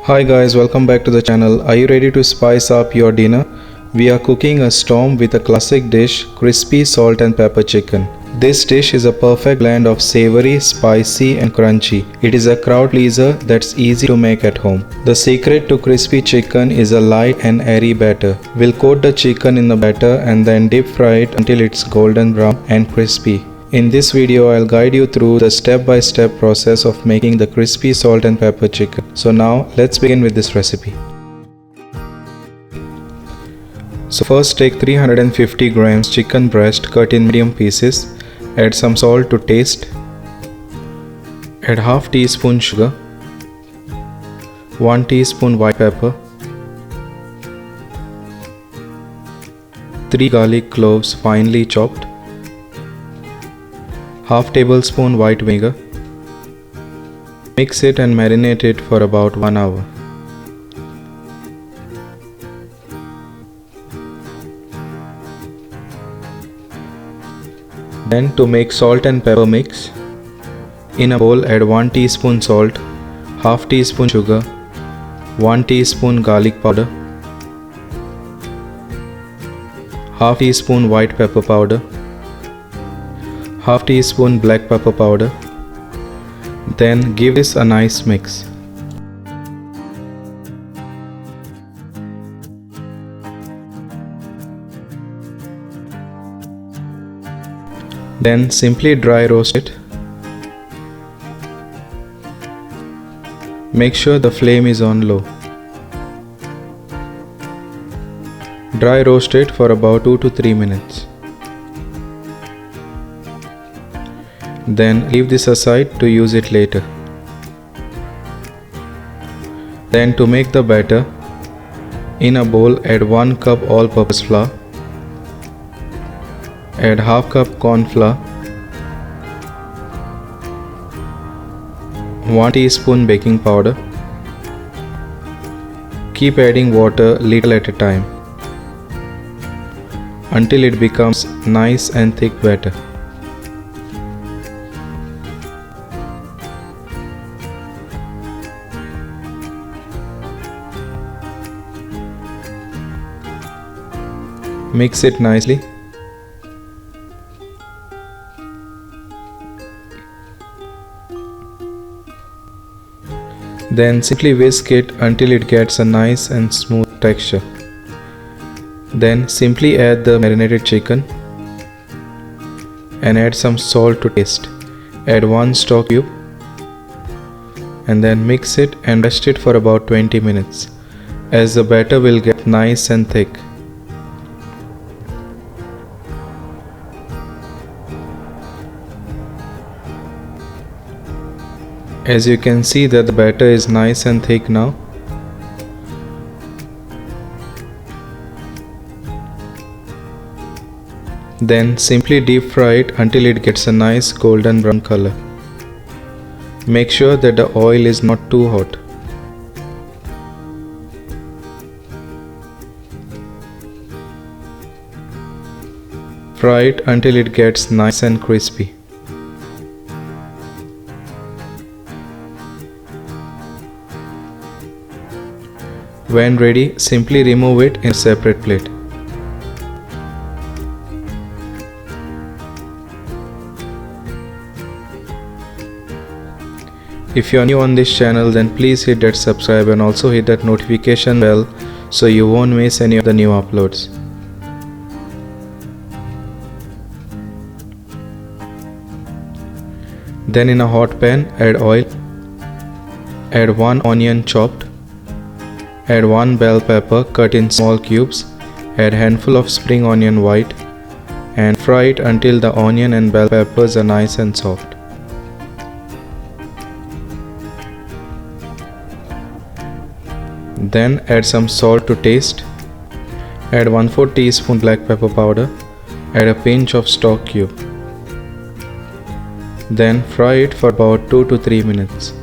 Hi guys, welcome back to the channel. Are you ready to spice up your dinner? We are cooking a storm with a classic dish, crispy salt and pepper chicken. This dish is a perfect blend of savory, spicy and crunchy. It is a crowd pleaser that's easy to make at home. The secret to crispy chicken is a light and airy batter. We'll coat the chicken in the batter and then deep fry it until it's golden brown and crispy. In this video, I'll guide you through the step-by-step process of making the crispy salt and pepper chicken. So now, let's begin with this recipe. So first take 350 grams chicken breast cut in medium pieces. Add some salt to taste. Add half teaspoon sugar. 1 teaspoon white pepper. 3 garlic cloves finely chopped. Half tablespoon white vinegar. Mix it and marinate it for about 1 hour. Then to make salt and pepper mix, in a bowl add 1 teaspoon salt, half teaspoon sugar, 1 teaspoon garlic powder, half teaspoon white pepper powder, half teaspoon black pepper powder. Then give this a nice mix. Then simply dry roast it. Make sure the flame is on low. Dry roast it for about 2 to 3 minutes. Then leave this aside to use it later. Then to make the batter, in a bowl add 1 cup all-purpose flour. Add half cup corn flour, 1 teaspoon baking powder. Keep adding water little at a time until it becomes nice and thick batter. Mix it nicely. Then simply whisk it until it gets a nice and smooth texture. Then simply add the marinated chicken and add some salt to taste. Add 1 stock cube and then mix it and rest it for about 20 minutes as the batter will get nice and thick. As you can see that the batter is nice and thick now. Then simply deep fry it until it gets a nice golden brown color. Make sure that the oil is not too hot. Fry it until it gets nice and crispy. When ready, simply remove it in a separate plate. If you are new on this channel, then please hit that subscribe and also hit that notification bell so you won't miss any of the new uploads. Then in a hot pan, add oil. Add 1 onion chopped. Add 1 bell pepper cut in small cubes. Add handful of spring onion white and fry it until the onion and bell peppers are nice and soft. Then add some salt to taste. Add 1/4 teaspoon black pepper powder. Add a pinch of stock cube. Then fry it for about 2 to 3 minutes.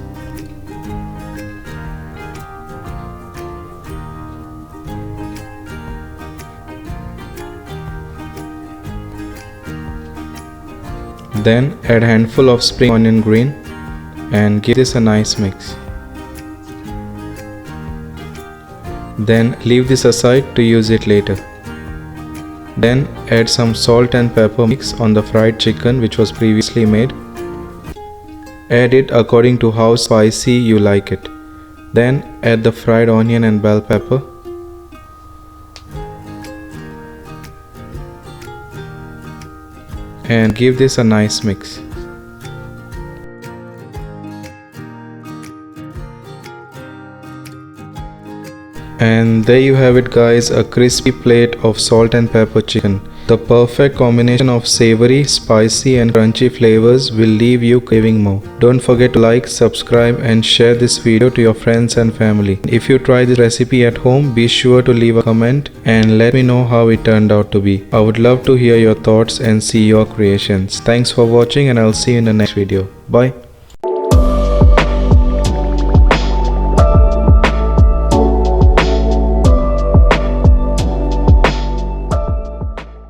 Then add handful of spring onion green and give this a nice mix. Then leave this aside to use it later. Then add some salt and pepper mix on the fried chicken which was previously made. Add it according to how spicy you like it. Then add the fried onion and bell pepper. And give this a nice mix. And there you have it guys, a crispy plate of salt and pepper chicken. The perfect combination of savory, spicy and crunchy flavors will leave you craving more. Don't forget to like, subscribe and share this video to your friends and family. If you try this recipe at home, be sure to leave a comment and let me know how it turned out to be. I would love to hear your thoughts and see your creations. Thanks for watching and I'll see you in the next video. Bye.